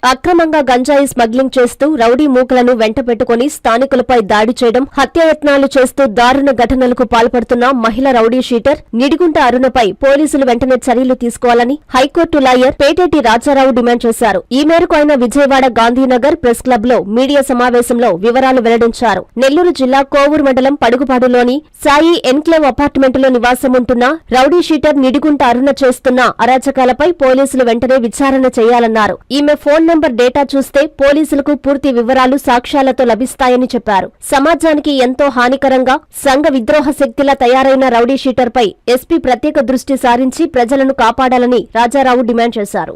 అక్రమంగా గంజాయి స్మగ్లింగ్ చేస్తూ రౌడీ మూకలను వెంట పెట్టుకుని స్థానికులపై దాడి చేయడం, హత్యాయత్నాలు చేస్తూ దారుణ ఘటనలకు పాల్పడుతున్న మహిళ రౌడీ షీటర్ నిడిగుంట అరుణపై పోలీసులు వెంటనే చర్యలు తీసుకోవాలని high court lawyer Peteti Rajarao demand చేశారు. ఈ మేరకు ఆయన విజయవాడ గాంధీనగర్ ప్రెస్ క్లబ్ లో మీడియా సమావేశంలో వివరాలు వెల్లడించారు. నెల్లూరు జిల్లా కోవూరు మండలం పడుగుపాడులోని సాయి ఎన్క్లేవ్ అపార్ట్మెంటులో నివాసం ఉంటున్న రౌడీ షీటర్ నిడిగుంట అరుణ చేస్తున్న అరాచకాలపై పోలీసులు వెంటనే విచారణ చేయాలన్నారు. ఈమె ఫోన్ నంబర్ డేటా చూస్తే పోలీసులకు పూర్తి వివరాలు సాక్ష్యాలతో లభిస్తాయని చెప్పారు. సమాజానికి ఎంతో హానికరంగా సంఘ విద్రోహ శక్తిలా తయారైన రౌడీ షీటర్ పై ఎస్పీ ప్రత్యేక దృష్టి సారించి ప్రజలను కాపాడాలని రాజారావు డిమాండ్ చేశారు.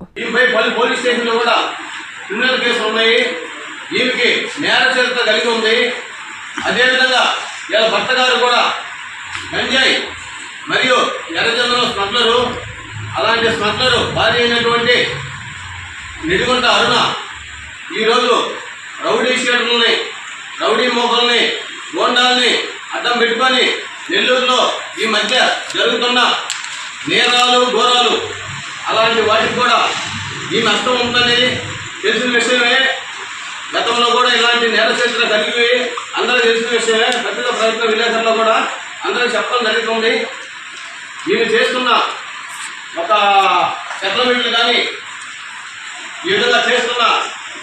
మరియు ఎర్రచందనం స్మగ్లరు, అలాంటి స్మగ్లరు భార్య అయినటువంటి నిడిగుంట అరుణ ఈరోజు రౌడీ షీటర్లని, రౌడీ మోకల్ని, గోండాల్ని అడ్డం పెట్టుకొని నెల్లూరులో ఈ మధ్య జరుగుతున్న నేరాలు ఘోరాలు అలాంటి వాటికి కూడా ఈ నష్టం ఉందని తెలిసిన విషయమే. గతంలో కూడా ఇలాంటి నేర చరిత్ర కలిగి అందరూ తెలిసిన విషయమే. పత్రికా ప్రయత్న విలేకరులో కూడా అందరికీ చెప్పడం జరుగుతుంది. ఈయన చేస్తున్న ఒక సెటిల్మెంట్లు కానీ, ఈ విధంగా చేస్తున్న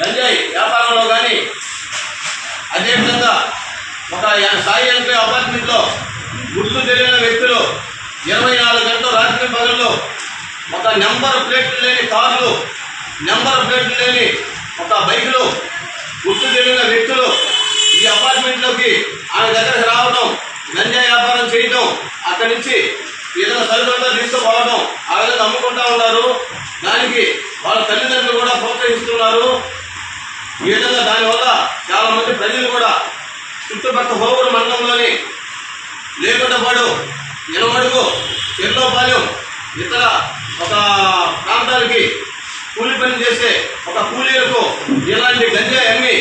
గంజాయి వ్యాపారంలో కానీ, అదేవిధంగా ఒక సాయి ఎన్క్లేవ్ అపార్ట్మెంట్లో గుర్తు తెలియని వ్యక్తులు 24 గంటలు రాత్రి పగళ్ళు ఒక నెంబర్ ప్లేట్లు లేని కార్లు, నెంబర్ ప్లేట్లు లేని ఒక బైకులు, గుర్తు తెలియని వ్యక్తులు ఈ అపార్ట్మెంట్లోకి ఆమె దగ్గరకు రావడం, గంజాయి వ్యాపారం చేయడం, అక్కడి నుంచి ఏదైనా సరుకులంతా తీసుకుపోవడం, ఆ విధంగా అమ్ముకుంటా ఉన్నారు. దానికి వాళ్ళ తల్లిదండ్రులు కూడా ప్రోత్సహిస్తున్నారు. ఈ విధంగా దానివల్ల చాలా మంది ప్రజలు కూడా చుట్టుపక్కల కోవూరు మండలంలోని లేకుంటపాడు, నిలమడుగు, చెర్లోపాలెం ఇతర ఒక ప్రాంతాలకి కూలి పని చేసే ఒక కూలీలకు ఇలాంటి గంజాయి అమ్మి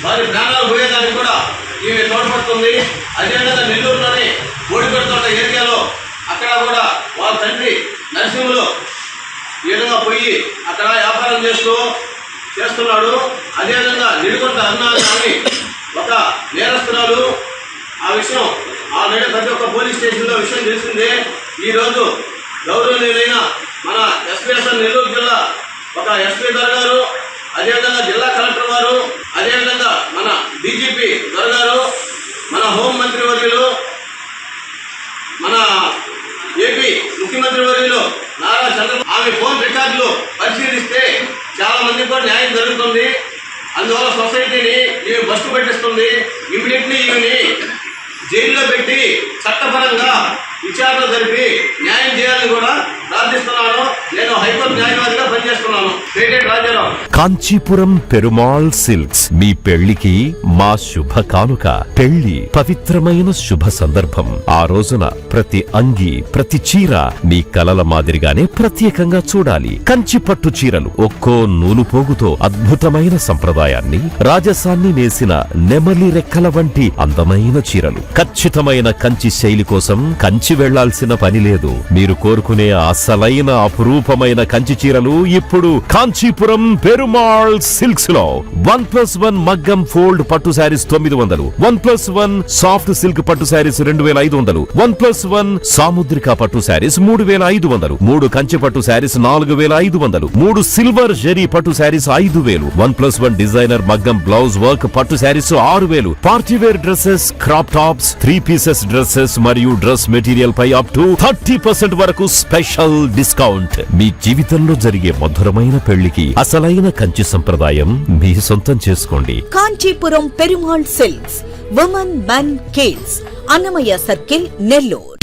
వారి ప్రాణాలు పోయేదానికి కూడా ఈమె తోడ్పడుతుంది. అదేవిధంగా నెల్లూరులోని బోడిపెడుతున్న ఏరియాలో అక్కడ కూడా వాళ్ళ తండ్రి నరసింహులు ఈ విధంగా పోయి అక్కడ వ్యాపారం చేస్తున్నాడు. అదేవిధంగా నిడిగుంట అరుణ ఒక నేరస్తురాలు. ఆ విషయం ఆల్రెడీ ప్రతి ఒక్క పోలీస్ స్టేషన్లో విషయం తెలిసిందే. ఈరోజు గౌరవనీయులైన మన ఎస్పీఎస్ఎన్ నెల్లూరు జిల్లా ఒక ఎస్పీ గారు, అదేవిధంగా జిల్లా కలెక్టర్ వారు, అదేవిధంగా మన డీజీపీ గారు, మన హోంమంత్రి వర్యులు, మన ఏపీ ముఖ్యమంత్రి వర్యులు నారా చంద్రబాబు ఆమె ఫోన్ రికార్డులు పరిశీలిస్తే చాలా మందికి కూడా న్యాయం జరుగుతుంది. అందువల్ల సొసైటీని ఈమె బస్సు పెట్టిస్తుంది. ఇమీడియట్లీ ఈమెని జైల్లో పెట్టి చట్టపరంగా విచారణ జరిపి న్యాయం చేయాలని కూడా ప్రార్థిస్తున్నాను. నేను హైకోర్టు న్యాయవాదిగా పనిచేస్తున్నాను. పేటేటి రాజారావు. కాంచీపురం పెరుమాళ్ సిల్క్స్ మీ పెళ్లికి మా శుభ కానుక. పెళ్లి పవిత్రమైన శుభ సందర్భం. ఆ రోజున ప్రతి అంగి, ప్రతి చీర మీ కలల మాదిరిగానే ప్రత్యేకంగా చూడాలి. కంచి పట్టు చీరలు ఒక్కో నూలు పోగుతో అద్భుతమైన సంప్రదాయాన్ని, రాజసాన్ని నేసిన నెమలి రెక్కల వంటి అందమైన చీరలు. ఖచ్చితమైన కంచి శైలి కోసం కంచి వెళ్లాల్సిన పని లేదు. మీరు కోరుకునే అసలైన అపురూపమైన కంచి చీరలు ఇప్పుడు కాంచీపురం పెరుమాళ్ సిల్క్స్ లో 1+1 మగ్గం ఫోల్డ్ పట్టు శారీస్ 900, 1+1 సాఫ్ట్ సిల్క్ పట్టు శారీస్ 2500, 1+1 సాముద్రిక పట్టు శారీస్ 3500, 3 కంచి పట్టు శారీస్ 4500, 3 సిల్వర్ జెరీ పట్టు శారీస్ 5000, 1+1 డిజైనర్ మగ్గం బ్లౌజ్ వర్క్ పట్టు sarees 6000, party wear dresses, crop tops, 3 pieces dresses మరియు డ్రెస్ మెటీరియల్ పై అప్ టు 30% వరకు స్పెషల్ డిస్కౌంట్. మీ జీవితంలో జరిగే మధురమైన పెళ్లికి అసలైన కంచి సంప్రదాయం మీ సొంతం చేసుకోండి. Kanchipuram Perumal silks, women, men, kids, Annamayya circle, Nellore.